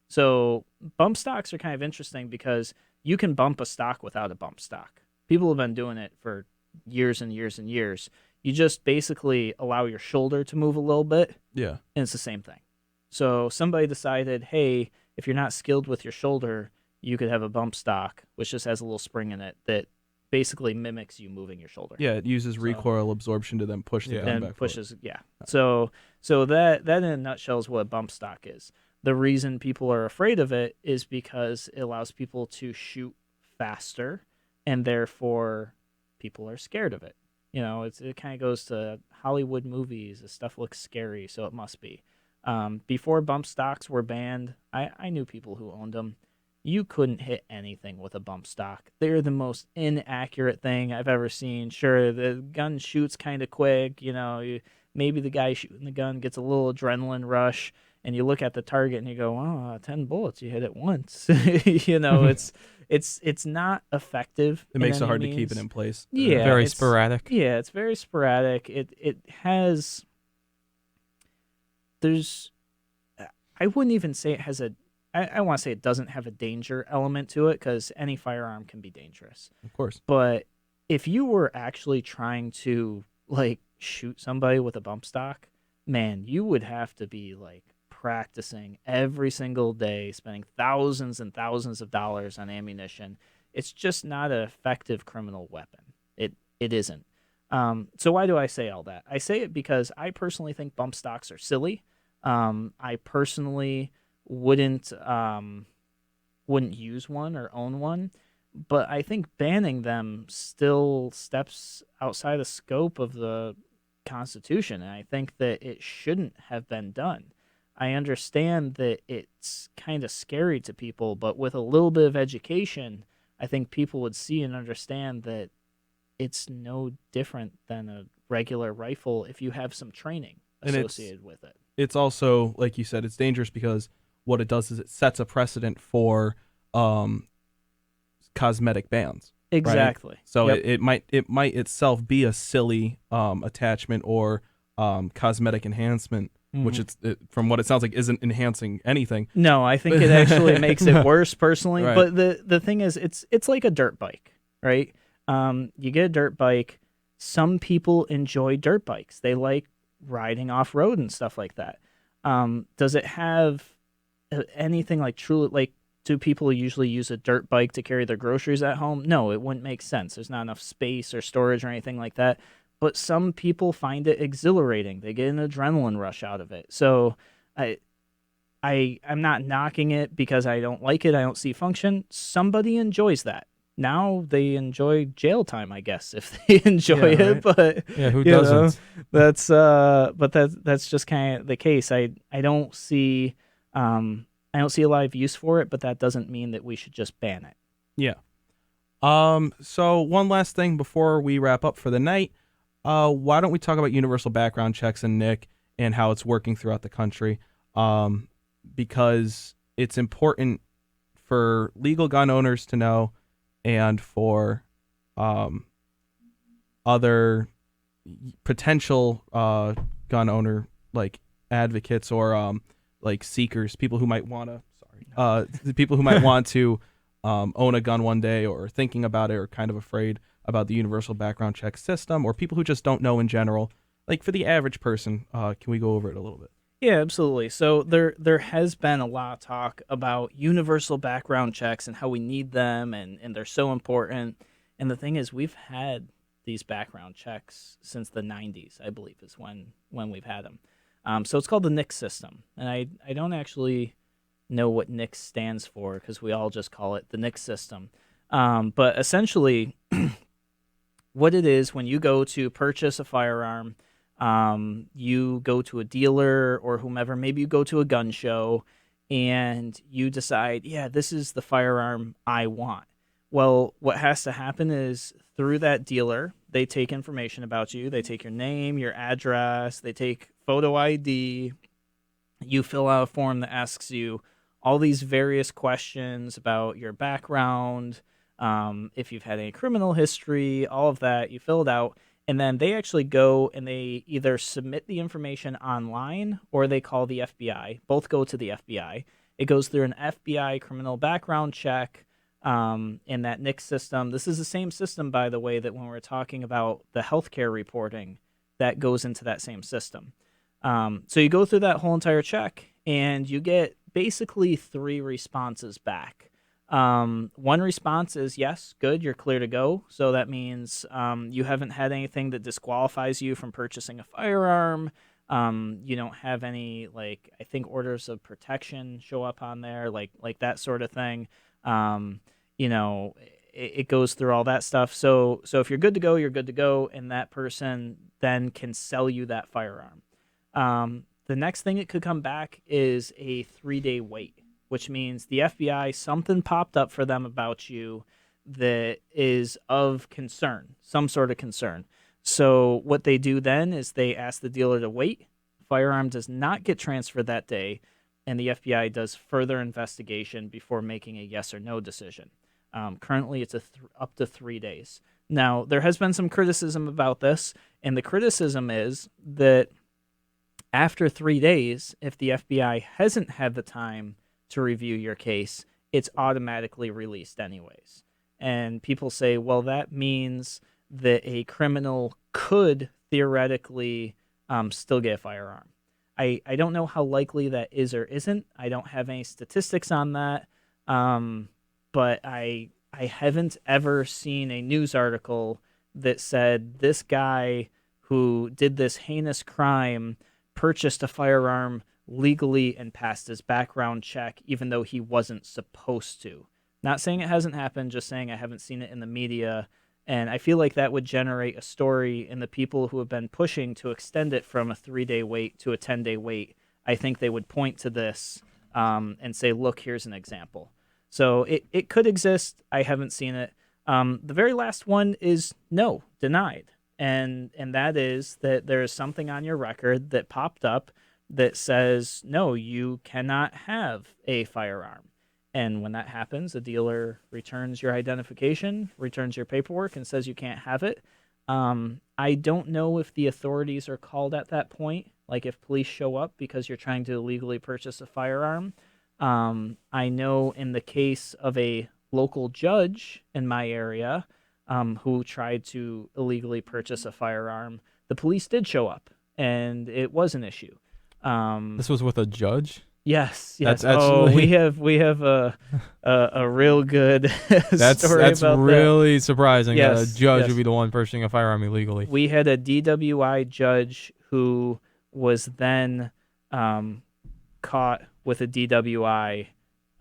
So bump stocks are kind of interesting because you can bump a stock without a bump stock. People have been doing it for years and years and years. You just basically allow your shoulder to move a little bit, and it's the same thing. So somebody decided, hey, if you're not skilled with your shoulder, you could have a bump stock, which just has a little spring in it that basically mimics you moving your shoulder. Yeah, it uses recoil absorption to then push the gun back. Pushes, So that in a nutshell is what a bump stock is. The reason people are afraid of it is because it allows people to shoot faster, and therefore people are scared of it. You know, it kind of goes to Hollywood movies. This stuff looks scary, so it must be. Before bump stocks were banned, I knew people who owned them. You couldn't hit anything with a bump stock. They're the most inaccurate thing I've ever seen. Sure, the gun shoots kind of quick. You know, maybe the guy shooting the gun gets a little adrenaline rush, and you look at the target and you go, "Oh, 10 bullets, you hit it once." You know, it's not effective. It makes it hard to keep it in place. Yeah, very sporadic. Yeah, it's very sporadic. It has. I wouldn't even say it has a. I want to say it doesn't have a danger element to it because any firearm can be dangerous. Of course. But if you were actually trying to like shoot somebody with a bump stock, man, you would have to be like practicing every single day, spending thousands and thousands of dollars on ammunition. It's just not an effective criminal weapon. It isn't. So why do I say all that? I say it because I personally think bump stocks are silly. I personally wouldn't use one or own one, but I think banning them still steps outside the scope of the Constitution, and I think that it shouldn't have been done. I understand that it's kind of scary to people, but with a little bit of education, I think people would see and understand that it's no different than a regular rifle if you have some training associated with it. It's also, like you said, it's dangerous because what it does is it sets a precedent for cosmetic bans. Exactly. Right? So it might itself be a silly attachment or cosmetic enhancement, which from what it sounds like isn't enhancing anything. No, I think it actually makes it worse personally. Right. But the thing is, it's like a dirt bike, right? You get a dirt bike. Some people enjoy dirt bikes. They like riding off road and stuff like that. Does it have anything like truly like? Do people usually use a dirt bike to carry their groceries at home? No, it wouldn't make sense. There's not enough space or storage or anything like that. But some people find it exhilarating. They get an adrenaline rush out of it. So I'm not knocking it because I don't like it. I don't see function. Somebody enjoys that. Now they enjoy jail time, I guess, if they enjoy it. Right. But yeah, who doesn't? That's just kind of the case. I don't see a lot of use for it, but that doesn't mean that we should just ban it. Yeah. So one last thing before we wrap up for the night. Why don't we talk about universal background checks and Nick and how it's working throughout the country? Because it's important for legal gun owners to know and for other potential gun owner like advocates or like seekers, people who might want to own a gun one day or thinking about it or kind of afraid about the universal background check system, or people who just don't know in general. Like for the average person, can we go over it a little bit? Yeah, absolutely. So there has been a lot of talk about universal background checks and how we need them and they're so important. And the thing is, we've had these background checks since the 90s, I believe, is when we've had them. So it's called the NICS system. And I don't actually know what NICS stands for because we all just call it the NICS system. But essentially, what it is when you go to purchase a firearm, you go to a dealer or whomever, maybe you go to a gun show and you decide, yeah, this is the firearm I want. Well, what has to happen is through that dealer, they take information about you. They take your name, your address, they take photo ID. You fill out a form that asks you all these various questions about your background, if you've had any criminal history, all of that, you fill it out. And then they actually go and they either submit the information online or they call the FBI. Both go to the FBI. It goes through an FBI criminal background check in that NICS system. This is the same system, by the way, that when we're talking about the healthcare reporting, that goes into that same system. So you go through that whole entire check and you get basically 3 responses back. One response is, yes, good, you're clear to go. So that means you haven't had anything that disqualifies you from purchasing a firearm. You don't have any, like, I think orders of protection show up on there, like that sort of thing. It goes through all that stuff. So if you're good to go, you're good to go, and that person then can sell you that firearm. The next thing it could come back is a 3-day wait, which means the FBI, something popped up for them about you that is of concern, some sort of concern. So what they do then is they ask the dealer to wait. Firearm does not get transferred that day, and the FBI does further investigation before making a yes or no decision. Currently, it's up to 3 days. Now, there has been some criticism about this, and the criticism is that after 3 days, if the FBI hasn't had the time to review your case, it's automatically released anyways. And people say, well, that means that a criminal could theoretically still get a firearm. I don't know how likely that is or isn't. I don't have any statistics on that. But I haven't ever seen a news article that said this guy who did this heinous crime purchased a firearm legally and passed his background check, even though he wasn't supposed to. Not saying it hasn't happened, just saying I haven't seen it in the media. And I feel like that would generate a story in the people who have been pushing to extend it from a 3-day wait to a 10-day wait. I think they would point to this and say, look, here's an example. So it could exist. I haven't seen it. The very last one is no, denied. And that is that there is something on your record that popped up that says, no, you cannot have a firearm. And when that happens, the dealer returns your identification, returns your paperwork, and says you can't have it. I don't know if the authorities are called at that point, like if police show up because you're trying to illegally purchase a firearm. I know in the case of a local judge in my area who tried to illegally purchase a firearm, the police did show up, and it was an issue. This was with a judge? Yes. That's actually... we have a real good story that's about really that. surprising that a judge yes. would be the one purchasing a firearm illegally. We had a DWI judge who was then caught with a DWI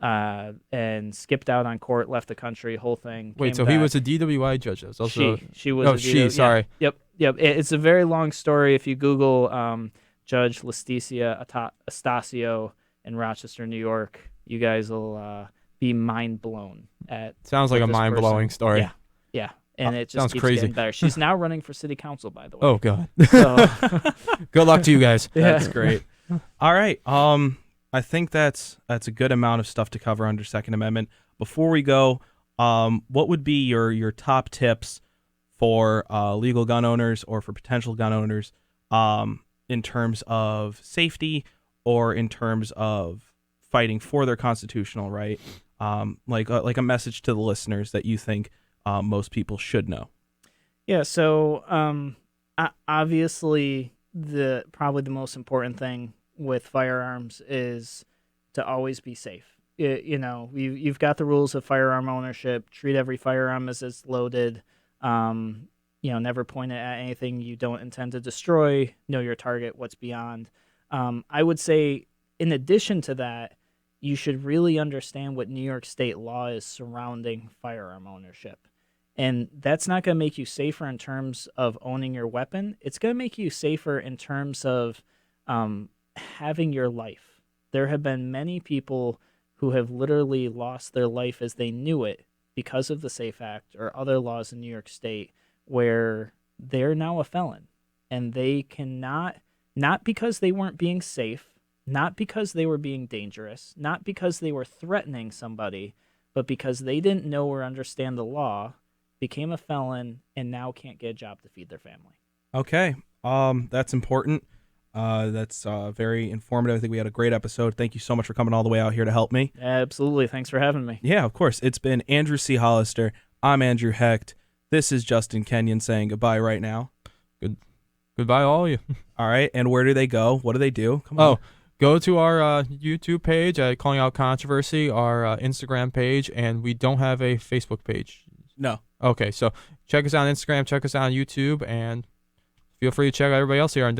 and skipped out on court, left the country, whole thing. Wait, so back. He was a DWI judge? Also... She was sorry. Yeah. Yep. It's a very long story. If you Google Judge Leticia Astacio in Rochester, New York, you guys will be mind blown at. Sounds like a mind blowing story. Yeah, and it just sounds keeps crazy. Getting better. She's now running for city council, by the way. Oh God. So, good luck to you guys. That's great. All right. I think that's a good amount of stuff to cover under Second Amendment. Before we go, what would be your top tips for legal gun owners or for potential gun owners in terms of safety or in terms of fighting for their constitutional right? like a message to the listeners that you think most people should know. Yeah. So obviously, probably the most important thing with firearms is to always be safe. You've got the rules of firearm ownership. Treat every firearm as it's loaded. Never point it at anything you don't intend to destroy. Know your target, what's beyond. I would say, in addition to that, you should really understand what New York State law is surrounding firearm ownership. And that's not going to make you safer in terms of owning your weapon. It's going to make you safer in terms of having your life. There have been many people who have literally lost their life as they knew it because of the SAFE Act or other laws in New York State where they're now a felon. And they cannot, not because they weren't being safe, not because they were being dangerous, not because they were threatening somebody, but because they didn't know or understand the law, became a felon, and now can't get a job to feed their family. Okay. That's important. That's very informative. I think we had a great episode. Thank you so much for coming all the way out here to help me. Absolutely. Thanks for having me. Yeah, of course. It's been Andrew C. Hollister. I'm Andrew Hecht. This is Justin Kenyon saying goodbye right now. Goodbye, all of you. All right. And where do they go? What do they do? Come on. Go to our YouTube page at Calling Out Controversy, our Instagram page, and we don't have a Facebook page. No. Okay, so check us out on Instagram, check us out on YouTube, and feel free to check out everybody else here on